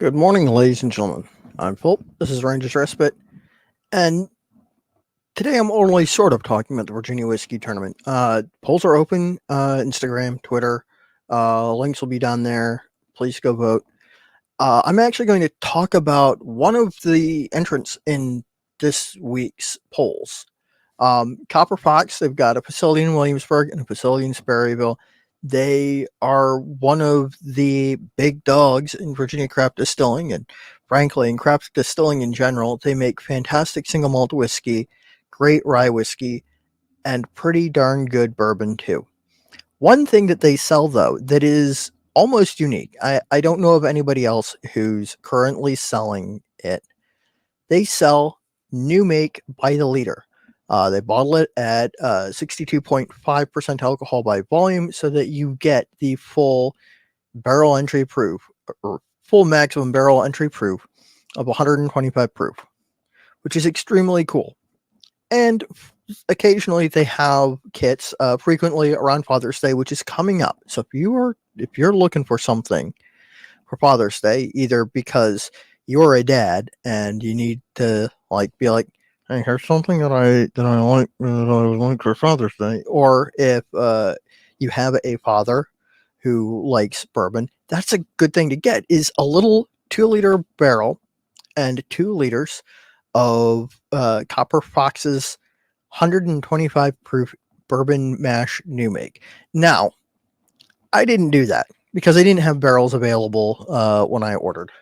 Good morning, ladies and gentlemen. I'm Phil. This is Rangers Respite, and today I'm only sort of talking about the Virginia Whiskey Tournament. Polls are open, Instagram, Twitter. Links will be down there. Please go vote. I'm actually going to talk about one of the entrants in this week's polls. Copper Fox, they've got a facility in Williamsburg and a facility in Sperryville. They are one of the big dogs in Virginia craft distilling, and frankly, in craft distilling in general. They make fantastic single malt whiskey, great rye whiskey, and pretty darn good bourbon too. One thing that they sell, though, that is almost unique, I don't know of anybody else who's currently selling it. They sell new make by the liter. They bottle it at 62.5% alcohol by volume so that you get the full barrel entry proof or full maximum barrel entry proof of 125 proof, which is extremely cool. And occasionally they have kits, frequently around Father's Day, which is coming up. So if you're looking for something for Father's Day, either because you're a dad and you need to be like, hey, here's something that I would like for Father's Day, or if you have a father who likes bourbon, that's a good thing to get. Is a little 2-liter barrel and 2 liters of Copper Fox's 125 proof bourbon mash new make. Now, I didn't do that because I didn't have barrels available when I ordered.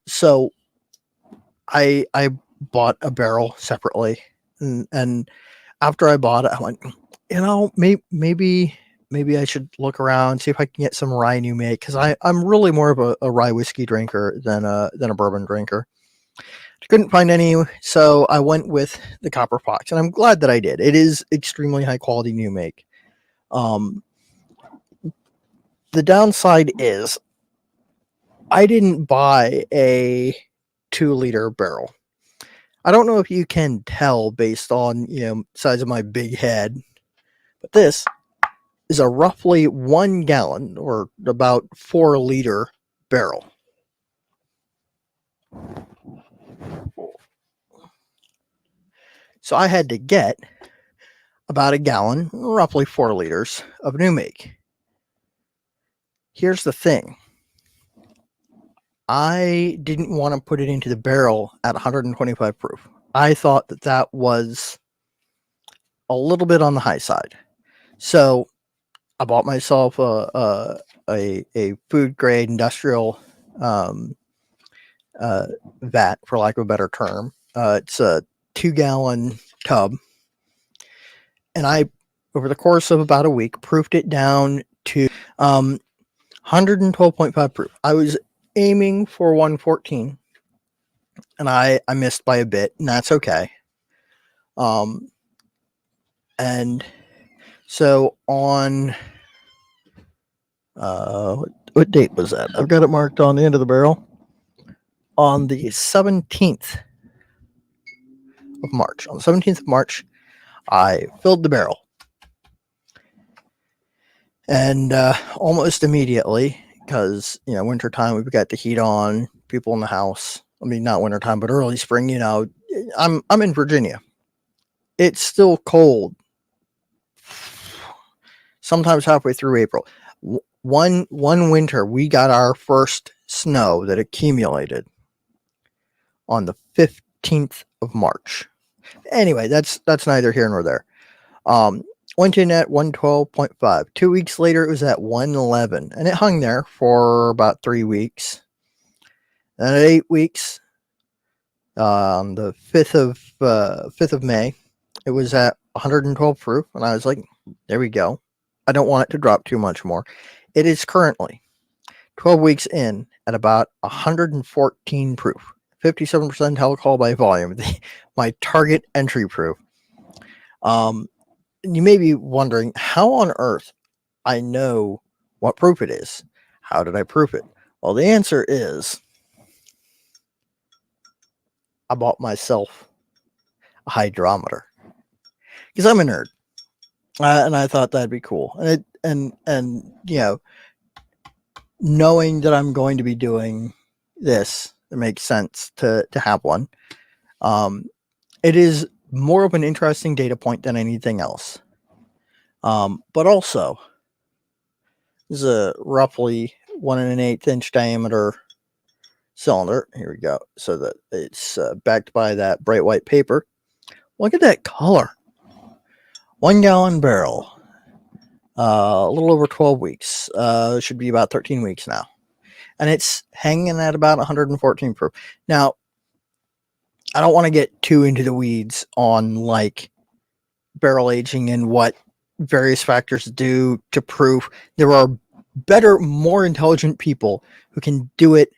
So I bought a barrel separately, and after I bought it, I went, maybe I should look around, see if I can get some rye new make, because I'm really more of a rye whiskey drinker than a bourbon drinker. I couldn't find any, so I went with the Copper Fox, and I'm glad that I did. It is extremely high quality new make. The downside is I didn't buy a 2-liter barrel. I don't know if you can tell based on, size of my big head, but this is a roughly 1 gallon or about 4-liter barrel. So I had to get about a gallon, roughly 4 liters of new make. Here's the thing. I didn't want to put it into the barrel at 125 proof. I thought that was a little bit on the high side. So I bought myself a food grade industrial vat, for lack of a better term. It's a 2-gallon tub. And I, over the course of about a week, proofed it down to 112.5 proof. I was aiming for 114, and I missed by a bit, and that's okay. And so on, what date was that? I've got it marked on the end of the barrel. On the 17th of March. On the 17th of March, I filled the barrel. And almost immediately, because, wintertime, we've got the heat on, people in the house. I mean, not wintertime, but early spring, I'm in Virginia. It's still cold. Sometimes halfway through April. One winter, we got our first snow that accumulated on the 15th of March. Anyway, that's neither here nor there. Went in at 112.5. 2 weeks later, it was at 111, and it hung there for about 3 weeks. And at 8 weeks, on the 5th of May, it was at 112 proof, and I was like, there we go. I don't want it to drop too much more. It is currently 12 weeks in at about 114 proof, 57% alcohol by volume, my target entry proof. You may be wondering how on earth I know what proof it is. How did I proof it? Well, the answer is I bought myself a hydrometer because I'm a nerd, and I thought that'd be cool. And knowing that I'm going to be doing this, it makes sense to have one. It is more of an interesting data point than anything else. But also, this is a roughly 1 1/8 inch diameter cylinder. Here we go. So that it's backed by that bright white paper. Look at that color. 1 gallon barrel. A little over 12 weeks. Should be about 13 weeks now. And it's hanging at about 114 proof. Now, I don't want to get too into the weeds on like barrel aging and what various factors do to proof. There are better, more intelligent people who can do it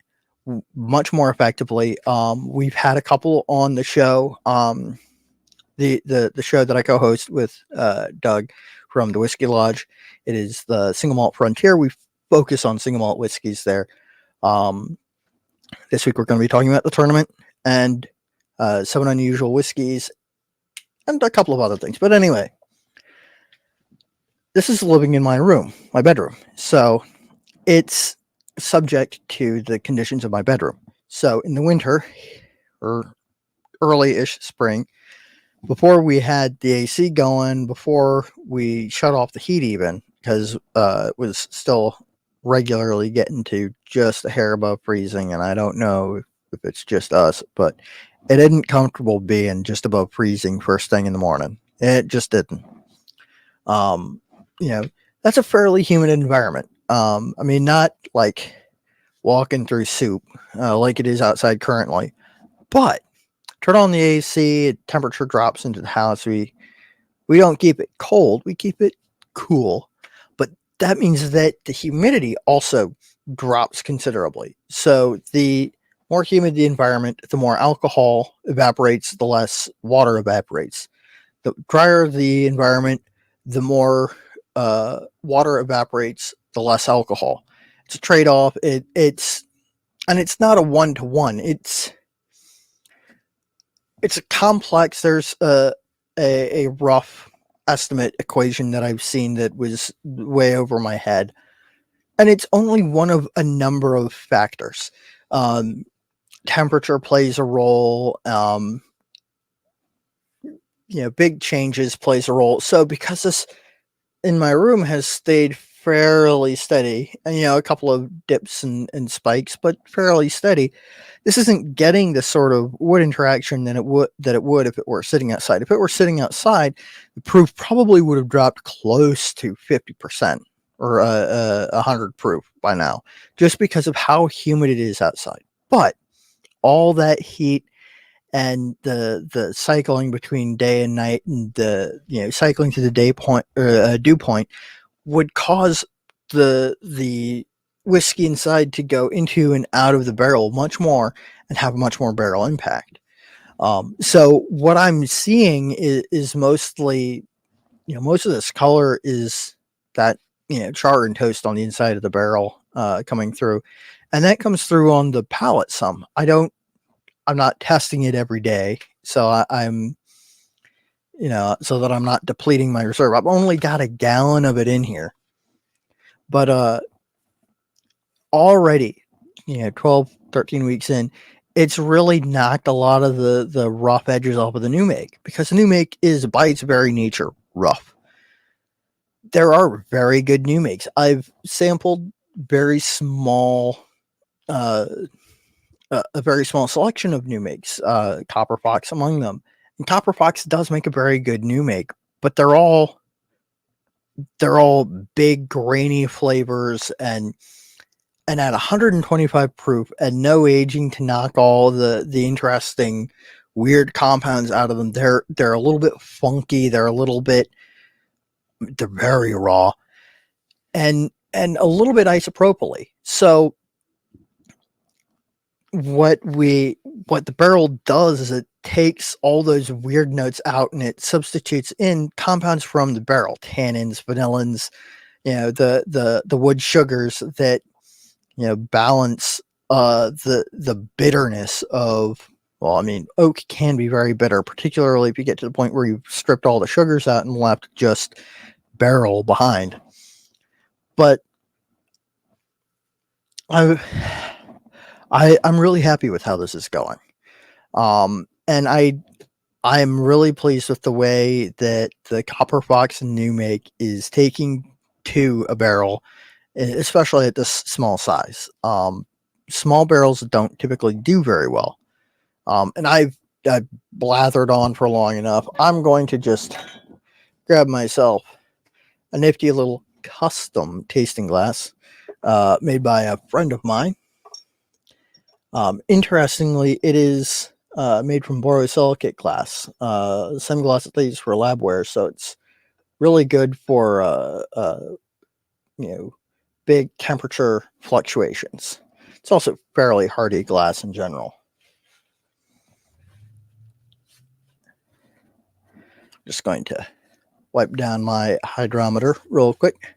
much more effectively. We've had a couple on the show. The show that I co-host with Doug from the Whiskey Lodge. It is the Single Malt Frontier. We focus on single malt whiskeys there. This week we're going to be talking about the tournament and 7 unusual whiskeys and a couple of other things. But anyway, this is living in my room, my bedroom. So it's subject to the conditions of my bedroom. So in the winter or early-ish spring, before we had the AC going, before we shut off the heat even, because it was still regularly getting to just a hair above freezing, and I don't know if it's just us, but it isn't comfortable being just above freezing first thing in the morning. It just didn't. That's a fairly humid environment. I mean, not like walking through soup like it is outside currently, but turn on the AC, temperature drops into the house. We don't keep it cold, we keep it cool. But that means that the humidity also drops considerably. So the more humid the environment, the more alcohol evaporates, the less water evaporates. The drier the environment, the more water evaporates, the less alcohol. It's a trade-off. It's not a one-to-one. It's a complex. There's a rough estimate equation that I've seen that was way over my head, and it's only one of a number of factors. Temperature plays a role. Big changes plays a role. So because this in my room has stayed fairly steady, and a couple of dips and spikes, but fairly steady, this isn't getting the sort of wood interaction that it would if it were sitting outside. If it were sitting outside, the proof probably would have dropped close to 50% or 100 proof by now, just because of how humid it is outside. But all that heat and the cycling between day and night, and the cycling to the day point or dew point, would cause the whiskey inside to go into and out of the barrel much more and have much more barrel impact. So what I'm seeing is mostly, most of this color is that char and toast on the inside of the barrel coming through, and that comes through on the palate some. I'm not testing it every day, so I'm so that I'm not depleting my reserve. I've only got a gallon of it in here, but already 12 13 weeks in, it's really knocked a lot of the rough edges off of the new make, because the new make is by its very nature rough. There are very good new makes. I've sampled very small a very small selection of new makes, Copper Fox among them. And Copper Fox does make a very good new make, but they're all big grainy flavors, and at 125 proof and no aging to knock all the interesting weird compounds out of them. They're a little bit funky, they're very raw, and a little bit isopropyl-y. So what the barrel does is it takes all those weird notes out and it substitutes in compounds from the barrel, tannins, vanillins, the wood sugars that balance the bitterness of, well, I mean, oak can be very bitter, particularly if you get to the point where you've stripped all the sugars out and left just barrel behind. But I'm really happy with how this is going. And I'm really pleased with the way that the Copper Fox new make is taking to a barrel, especially at this small size. Small barrels don't typically do very well. And I've blathered on for long enough. I'm going to just grab myself a nifty little custom tasting glass made by a friend of mine. Interestingly, it is made from borosilicate glass, the same glass that they use for labware, so it's really good for you know, big temperature fluctuations. It's also fairly hardy glass in general. Just going to wipe down my hydrometer real quick.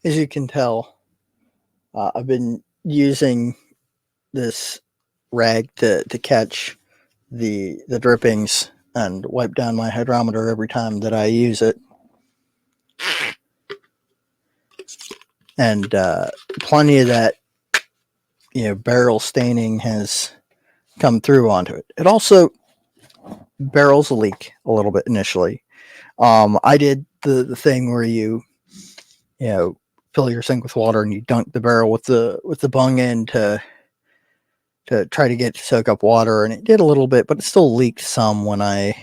As you can tell, I've been using this rag to catch the drippings and wipe down my hydrometer every time that I use it. And plenty of that, barrel staining has come through onto it. It also barrels leak a little bit initially. I did the thing where you know fill your sink with water and you dunk the barrel with the bung in to try to get it to soak up water, and it did a little bit, but it still leaked some when I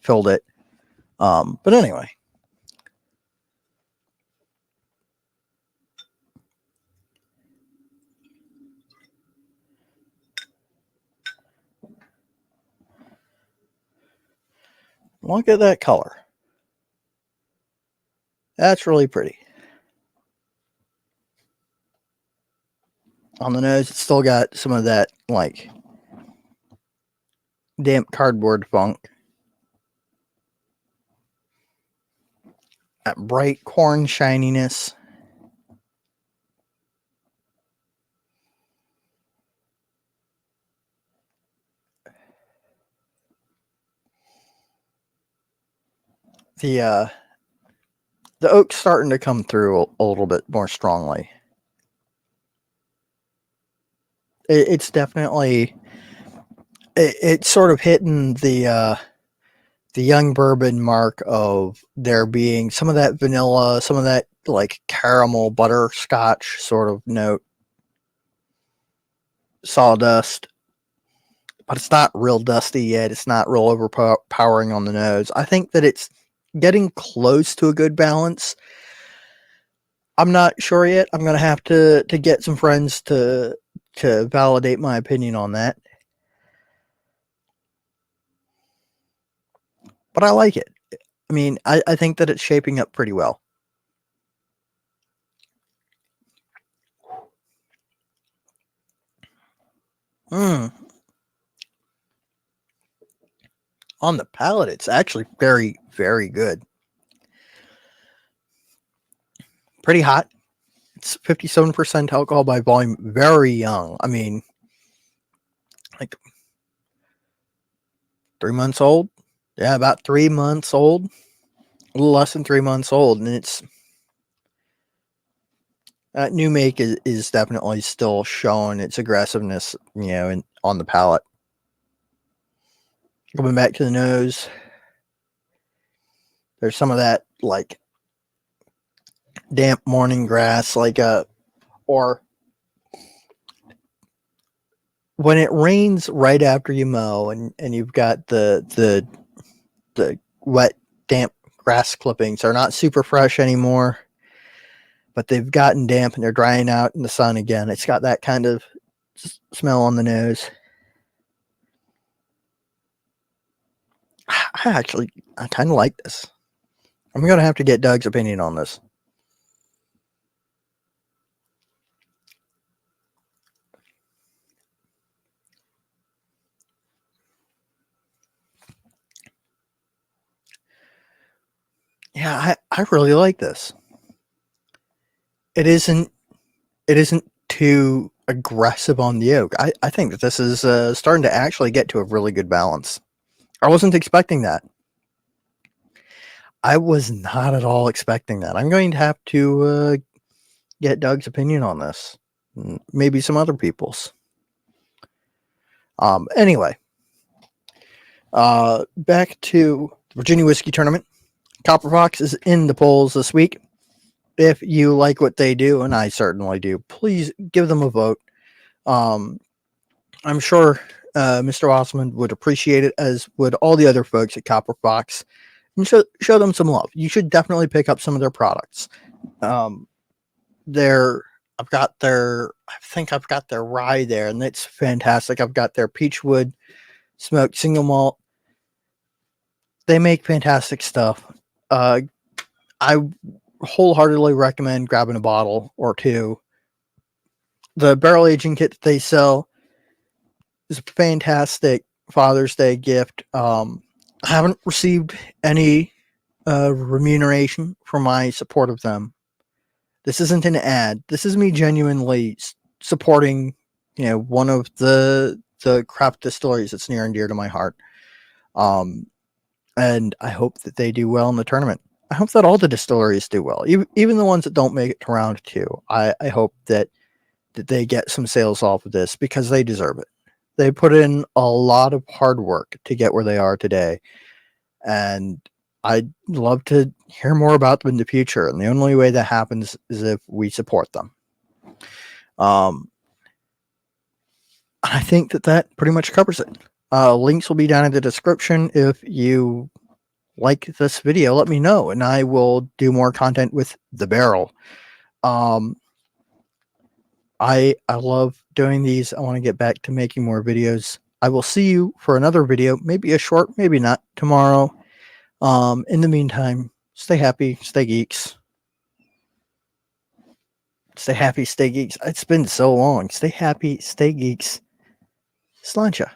filled it. But anyway, look at that color. That's really pretty. On the nose, it's still got some of that like damp cardboard funk. That bright corn shininess. The the oak's starting to come through a little bit more strongly. It's definitely it's sort of hitting the young bourbon mark of there being some of that vanilla, some of that like caramel butterscotch sort of note, sawdust, but it's not real dusty yet. It's not real overpowering on the nose. I think that it's getting close to a good balance. I'm not sure yet. I'm gonna have to get some friends to validate my opinion on that. But I like it. I mean, I think that it's shaping up pretty well. Mm. On the palate, it's actually very, very good. Pretty hot. It's 57% alcohol by volume. Very young. I mean, like 3 months old. Yeah, about 3 months old. A little less than 3 months old, and it's new make is definitely still showing its aggressiveness, on the palate. Going back to the nose, there's some of that like damp morning grass, like or when it rains right after you mow, and you've got the wet, damp grass clippings. They're not super fresh anymore, but they've gotten damp and they're drying out in the sun again. It's got that kind of smell on the nose. I kind of like this. I'm going to have to get Doug's opinion on this. Yeah, I really like this. It isn't too aggressive on the oak. I think that this is starting to actually get to a really good balance. I wasn't expecting that. I was not at all expecting that. I'm going to have to get Doug's opinion on this. Maybe some other people's. Anyway, back to the Virginia Whiskey Tournament. Copper Fox is in the polls this week. If you like what they do, and I certainly do, please give them a vote. I'm sure Mr. Osmond would appreciate it, as would all the other folks at Copper Fox. And show them some love. You should definitely pick up some of their products. I think I've got their rye there, and it's fantastic. I've got their Peachwood smoked single malt. They make fantastic stuff. I wholeheartedly recommend grabbing a bottle or two. The barrel aging kit that they sell is a fantastic Father's Day gift. I haven't received any remuneration for my support of them. This isn't an ad. This is me genuinely supporting, one of the craft distilleries that's near and dear to my heart. And I hope that they do well in the tournament. I hope that all the distilleries do well, even the ones that don't make it to round 2. I hope that they get some sales off of this, because they deserve it. They put in a lot of hard work to get where they are today, and I'd love to hear more about them in the future. And the only way that happens is if we support them. I think that pretty much covers it. Links will be down in the description. If you like this video, let me know, and I will do more content with the barrel. I love doing these. I want to get back to making more videos. I will see you for another video, maybe a short, maybe not, tomorrow. In the meantime, stay happy, stay geeks. Stay happy, stay geeks. It's been so long. Stay happy, stay geeks. Sláinte.